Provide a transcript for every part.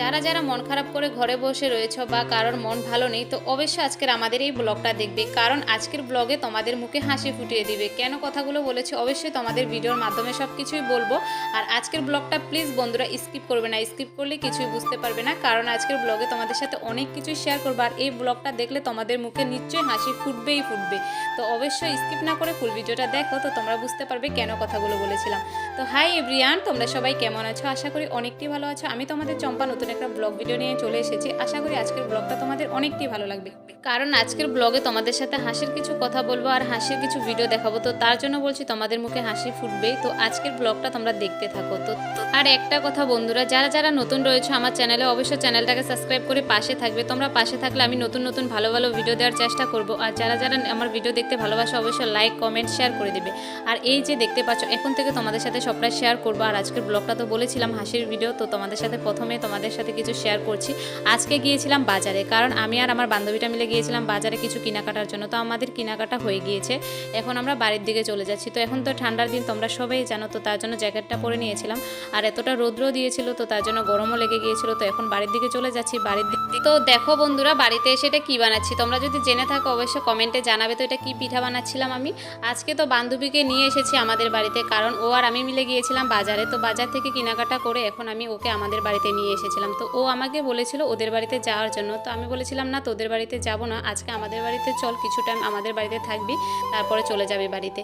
যারা যারা মন খারাপ করে ঘরে বসে রয়েছো বা কারোর মন ভালো নেই, তো অবশ্যই আজকের আমাদের এই ব্লগটা দেখবে, কারণ আজকের ব্লগে তোমাদের মুখে হাসি ফুটিয়ে দিবে। কেন কথাগুলো বলেছি অবশ্যই তোমাদের ভিডিওর মাধ্যমে সব কিছুই বলবো। আর আজকের ব্লগটা প্লিজ বন্ধুরা স্কিপ করবে না, স্কিপ করলে কিছুই বুঝতে পারবে না, কারণ আজকের ব্লগে তোমাদের সাথে অনেক কিছুই শেয়ার করবো। আর এই ব্লগটা দেখলে তোমাদের মুখে নিশ্চয়ই হাসি ফুটবেই ফুটবে। তো অবশ্যই স্কিপ না করে ফুল ভিডিওটা দেখো, তো তোমরা বুঝতে পারবে কেন কথাগুলো বলেছিলাম। তো হাই এভরিওয়ান, তোমরা সবাই কেমন আছো? আশা করি অনেকটাই ভালো আছো। আমি তোমাদের চম্পা নতুন একটা ব্লগ ভিডিও নিয়ে চলে এসেছি। আশা করি আজকের ব্লগটা তোমাদের অনেকটাই ভালো লাগবে, কারণ আজকের ব্লগে তোমাদের সাথে হাসির কিছু কথা বলবো আর হাসির কিছু ভিডিও দেখাবো। তো তার জন্য বলছি তোমাদের মুখে হাসি ফুটবে। তো আজকের ব্লগটা তোমরা দেখতে থাকো। তো আর একটা কথা বন্ধুরা, যারা যারা নতুন রয়েছে আমার চ্যানেলে, অবশ্যই চ্যানেলটাকে সাবস্ক্রাইব করে পাশে থাকবে। তোমরা পাশে থাকলে আমি নতুন নতুন ভালো ভালো ভিডিও দেওয়ার চেষ্টা করব। আর যারা যারা আমার ভিডিও দেখতে ভালোবাসো অবশ্যই লাইক কমেন্ট শেয়ার করে দেবে। আর এই যে দেখতে পাচ্ছ এখন থেকে তোমাদের সাথে সবটাই শেয়ার করবো। আর আজকের ব্লগটা তো বলেছিলাম হাসির ভিডিও, তো তোমাদের সাথে প্রথমে তোমাদের সাথে কিছু শেয়ার করছি। আজকে গিয়েছিলাম বাজারে, কারণ আমি আর আমার বান্ধবীটা মিলে গিয়েছিলাম বাজারে কিছু কেনাকাটার জন্য। তো আমাদের কেনাকাটা হয়ে গিয়েছে, এখন আমরা বাড়ির দিকে চলে যাচ্ছি। তো এখন তো ঠান্ডার দিন তোমরা সবাই জানো, তো তার জন্য জ্যাকেটটা পরে নিয়েছিলাম। আর এতটা রৌদ্র দিয়েছিল, তো তার জন্য গরমও লেগে গিয়েছিল। তো এখন বাড়ির দিকে চলে যাচ্ছি। বাড়ির দিকে তো দেখো বন্ধুরা, বাড়িতে এসে এটা কী বানাচ্ছি তোমরা যদি জেনে থাকো অবশ্যই কমেন্টে জানাবে। তো এটা কি পিঠা বানাচ্ছিলাম আমি আজকে। তো বান্ধবীকে নিয়ে এসেছি আমাদের বাড়িতে, কারণ ও আর আমি মিলে গিয়েছিলাম বাজারে। তো বাজার থেকে কেনাকাটা করে এখন আমি ওকে আমাদের বাড়িতে নিয়ে এসেছিলাম। তো ও আমাকে বলেছিল ওদের বাড়িতে যাওয়ার জন্য। তো আমি বলেছিলাম না, তোদের বাড়িতে যাব না, আজকে আমাদের বাড়িতে চল, কিছু টাইম আমাদের বাড়িতে থাকবি, তারপরে চলে যাবে বাড়িতে।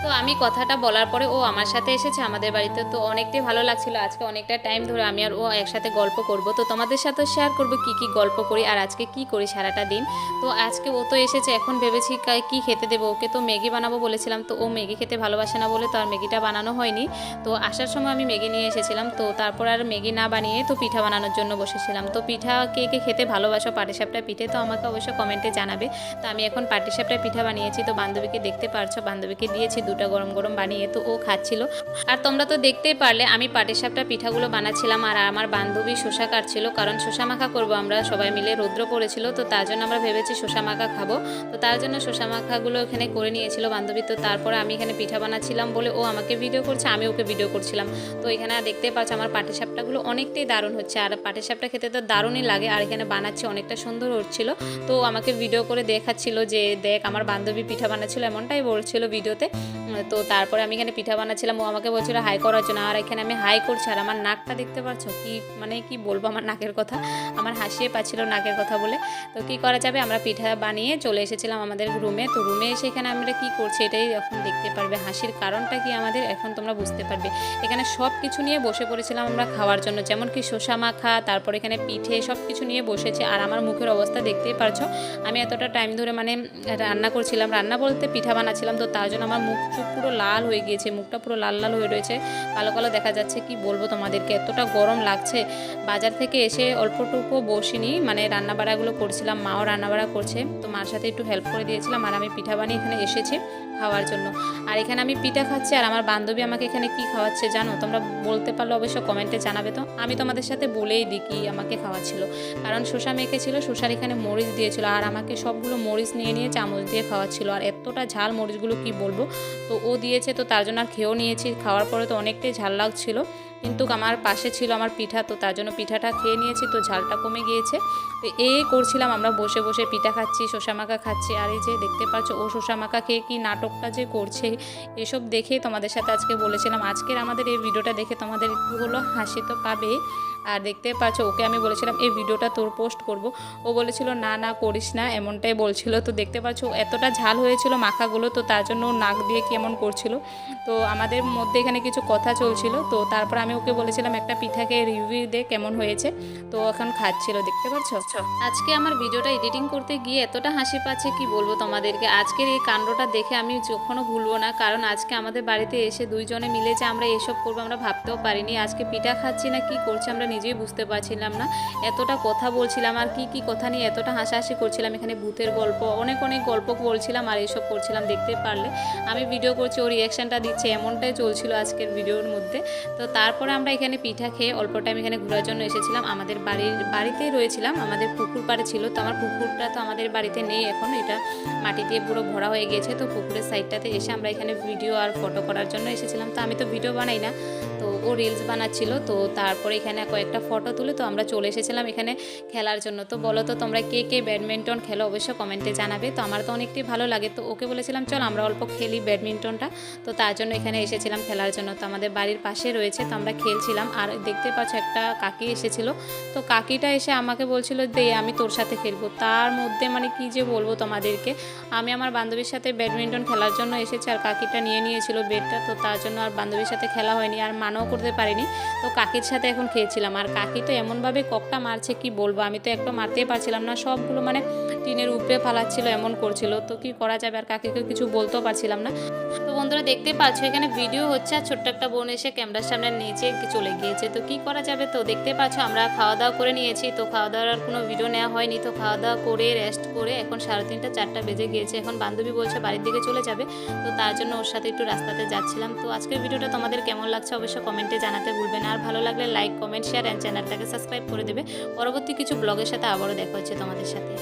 তো আমি কথাটা বলার পরে ও আমার সাথে এসেছে আমাদের বাড়িতে। তো অনেকটাই ভালো লাগছিল। আজকে অনেকটা টাইম ধরে আমি আর ও একসাথে গল্প করব। তো তোমাদের সাথে শেয়ার করব কি কি গল্প করি আর আজকে কি করি সারাটা দিন। তো আজকে ও তো এসেছে, এখন ভেবেছি কি খেতে দেবো ওকে। তো ম্যাগি বানাবো বলেছিলাম, তো ও ম্যাগি খেতে ভালোবাসে না বলে তো আর ম্যাগিটা বানানো হয়নি। তো আসার সময় আমি ম্যাগি নিয়ে এসেছিলাম। তো তারপর আর ম্যাগি না বানিয়ে তো পিঠা বানানোর জন্য বসেছিলাম। তো পিঠা কে কে খেতে ভালোবাসো পাটিসাপটা পিঠে, তো আমাকে অবশ্যই কমেন্টে জানাবে। তো আমি এখন পাটিসাপটা পিঠা বানিয়েছি। তো বান্ধবীকে দেখতে পারছো, বান্ধবীকে দিয়েছি দুটো গরম গরম বানিয়ে, তো ও খাচ্ছিল। আর তোমরা তো দেখতেই পারলে আমি পাটিসাপটা পিঠাগুলো বানাচ্ছিলাম আর আমার বান্ধবী শসা কাটছিল, কারণ শসা মাখা করবো আমরা সবাই মিলে। রৌদ্র পড়েছিল, তো তার জন্য আমরা ভেবেছি শসা মাখা খাবো। তো তার জন্য শসা মাখাগুলো এখানে করে নিয়েছিল বান্ধবী। তো তারপরে আমি এখানে পিঠা বানাচ্ছিলাম বলে ও আমাকে ভিডিও করছে, আমি ওকে ভিডিও করছিলাম। তো এখানে দেখতে পাচ্ছ আমার পাটিসাপটাগুলো অনেকটাই দারুণ হচ্ছে। আর পাটিসাপটা খেতে তো দারুণই লাগে। আর এখানে বানাচ্ছি অনেকটা সুন্দর হচ্ছিল। তো আমাকে ভিডিও করে দেখাচ্ছিল যে দেখ আমার বান্ধবী পিঠা বানাচ্ছিল, এমনটাই বলছিল ভিডিওতে। তো তারপরে আমি এখানে পিঠা বানাচ্ছিলাম, ও আমাকে বলছিল হাই করার জন্য। আর এখানে আমি হাই করছি। আর আমার নাকটা দেখতে পাচ্ছ, কি মানে কি বলবো আমার নাকের কথা, আমার হাসিয়ে পাচ্ছিল নাকের কথা বলে। তো কি করা যাবে, আমরা পিঠা বানিয়ে চলে এসেছিলাম আমাদের রুমে। তো রুমে এসে এখানে আমরা কি করছি এটাই এখন দেখতে পারবে। হাসির কারণটা কি আমাদের এখন তোমরা বুঝতে পারবে। এখানে সব কিছু নিয়ে বসে পড়েছিলাম আমরা খাওয়ার জন্য, যেমন কি শসা মাখা, তারপর এখানে পিঠে, সব কিছু নিয়ে বসেছে। আর আমার মুখের অবস্থা দেখতেই পারছো, আমি এতটা টাইম ধরে মানে রান্না করছিলাম, রান্না বলতে পিঠা বানাচ্ছিলাম। তো তার জন্য আমার মুখ পুরো লাল হয়ে গিয়েছে, মুখটা পুরো লাল লাল হয়ে রয়েছে, কালো কালো দেখা যাচ্ছে। কি বলবো তোমাদেরকে, এতটা গরম লাগছে। বাজার থেকে এসে অল্পটুকু বসিনি, মানে রান্নাবাড়াগুলো করছিলাম, মাও রান্নাবাড়া করছে। তো মার সাথে একটু হেল্প করে দিয়েছিলাম। আর আমি পিঠা বানিয়ে এখানে এসেছি খাওয়ার জন্য। আর এখানে আমি পিঠা খাচ্ছি আর আমার বান্ধবী আমাকে এখানে কি খাওয়াচ্ছে জানো, তোমরা বলতে পারলে অবশ্য কমেন্টে জানাবে। তো আমি তোমাদের সাথে বলেই দিই কি আমাকে খাওয়াচ্ছিল, কারণ শসা মেখেছিল, শসার এখানে মরিচ দিয়েছিল আর আমাকে সবগুলো মরিচ নিয়ে নিয়ে চামচ দিয়ে খাওয়াচ্ছিল। আর এতটা ঝাল মরিচগুলো কি বলবো। তো ও দিয়েছে, তো তার জন্য আর খেয়েও নিয়েছি। খাওয়ার পরে তো অনেকটাই ঝাল লাগছিল, কিন্তু আমার পাশে ছিল আমার পিঠা, তো তার জন্য পিঠাটা খেয়ে নিয়েছি, তো ঝালটা কমে গিয়েছে। তো এই করছিলাম আমরা বসে বসে, পিঠা খাচ্ছি, শসা মাখা খাচ্ছি। আর এই যে দেখতে পাচ্ছ ও শসা মাখা খেয়ে কি নাটকটা যে করছে, এসব দেখেই তোমাদের সাথে আজকে বলেছিলাম আজকের আমাদের এই ভিডিওটা দেখে তোমাদের একটু হলো হাসি তো পাবেই। আর দেখতে পাচ্ছ ওকে আমি বলেছিলাম এই ভিডিওটা তোর পোস্ট করব, ও বলেছিল না না করিস না, এমনটাই বলছিল। তো দেখতে পাচ্ছ এতটা ঝাল হয়েছিল মাখাগুলো, তো তার জন্য নাক দিয়ে কেমন করছিল। তো আমাদের মধ্যে এখানে কিছু কথা চলছিল। তো তারপর আমি ওকে বলেছিলাম একটা পিঠাকে রিভিউ দে কেমন হয়েছে। তো এখন খাচ্ছিল, দেখতে পাচ্ছ। আজকে আমার ভিডিওটা এডিটিং করতে গিয়ে এতটা হাসি পাচ্ছে কি বলবো তোমাদেরকে। আজকের এই কাণ্ডটা দেখে আমি কখনো ভুলবো না, কারণ আজকে আমাদের বাড়িতে এসে দুইজনে মিলে যে আমরা এসব করবো আমরা ভাবতেও পারিনি। আজকে পিঠা খাচ্ছি না কি করছি আমরা নিজেই বুঝতে পারছিলাম না। এতটা কথা বলছিলাম আর কি কি কথা নিয়ে এতটা হাসাহাসি করছিলাম। এখানে ভূতের গল্প, অনেক অনেক গল্প বলছিলাম আর এইসব করছিলাম। দেখতে পারলে আমি ভিডিও করছি, ও রিয়াকশানটা দিচ্ছে, এমনটাই চলছিল আজকের ভিডিওর মধ্যে। তো তারপর তারপরে আমরা এখানে পিঠা খেয়ে অল্প টাইম এখানে ঘোরার জন্য এসেছিলাম। আমাদের বাড়িতেই রয়েছিলাম, আমাদের পুকুর পাড়ে ছিল। তো আমার পুকুরটা তো আমাদের বাড়িতে নেই এখন, এটা মাটি দিয়ে পুরো ভরা হয়ে গিয়েছে। তো পুকুরের সাইডটাতে এসে আমরা এখানে ভিডিও আর ফটো করার জন্য এসেছিলাম। তো আমি তো ভিডিও বানাই না, তো ও রিলস বানাচ্ছিল। তো তারপরে এখানে কয়েকটা ফটো তুলে তো আমরা চলে এসেছিলাম এখানে খেলার জন্য। তো বলো তো তোমরা কে কে ব্যাডমিন্টন খেলো অবশ্যই কমেন্টে জানাবে। তো আমার তো অনেকটাই ভালো লাগে, তো ওকে বলেছিলাম চল আমরা অল্প খেলি ব্যাডমিন্টনটা। তো তার জন্য এখানে এসেছিলাম খেলার জন্য। তো আমাদের বাড়ির পাশে রয়েছে, তো আমরা খেলছিলাম। আর দেখতে পাচ্ছ একটা কাকি এসেছিল, তো কাকিটা এসে আমাকে বলছিল দে আমি তোর সাথে খেলবো। তার মধ্যে মানে কি যে বলবো তোমাদেরকে, আমি আমার বান্ধবীর সাথে ব্যাডমিন্টন খেলার জন্য এসেছি আর কাকিটা নিয়ে নিয়েছিল বেডটা। তো তার জন্য আর বান্ধবীর সাথে খেলা হয়নি, আর মানাও করতে পারিনি। তো কাকির সাথে এখন খেয়েছিলাম। আর কাকি তো এমনভাবে ককটা মারছে কি বলবো, আমি তো একটা মারতেই পারছিলাম না, সবগুলো মানে টিনের উপরে ফালাচ্ছিল, এমন করছিল। তো কি করা যাবে, আর কাকিকে কিছু বলতেও পারছিলাম না। তো বন্ধুরা দেখতে পাচ্ছ এখানে ভিডিও হচ্ছে, আর ছোট্ট একটা বোন এসে ক্যামেরার সামনে নিচে চলে গিয়েছে। তো কি করা যাবে। তো দেখতে পাচ্ছ আমরা খাওয়া দাওয়া করে নিয়েছি, তো খাওয়া দাওয়ার আর কোনো ভিডিও নেওয়া হয়নি। তো খাওয়া দাওয়া করে রেস্ট করে এখন 3:30 4টা বেজে গিয়েছে। এখন বান্ধবী বলছে বাড়ির দিকে চলে যাবে, তো তার জন্য ওর সাথে একটু রাস্তাতে যাচ্ছিলাম। তো আজকের ভিডিওটা তোমাদের কেমন লাগছে অবশ্যই কমেন্টে জানাতে ভুলবে না। আর ভালো লাগলে লাইক কমেন্ট শেয়ার অ্যান্ড চ্যানেলটাকে সাবস্ক্রাইব করে দেবে। পরবর্তী কিছু ব্লগের সাথে আবারও দেখা হচ্ছে তোমাদের সাথে।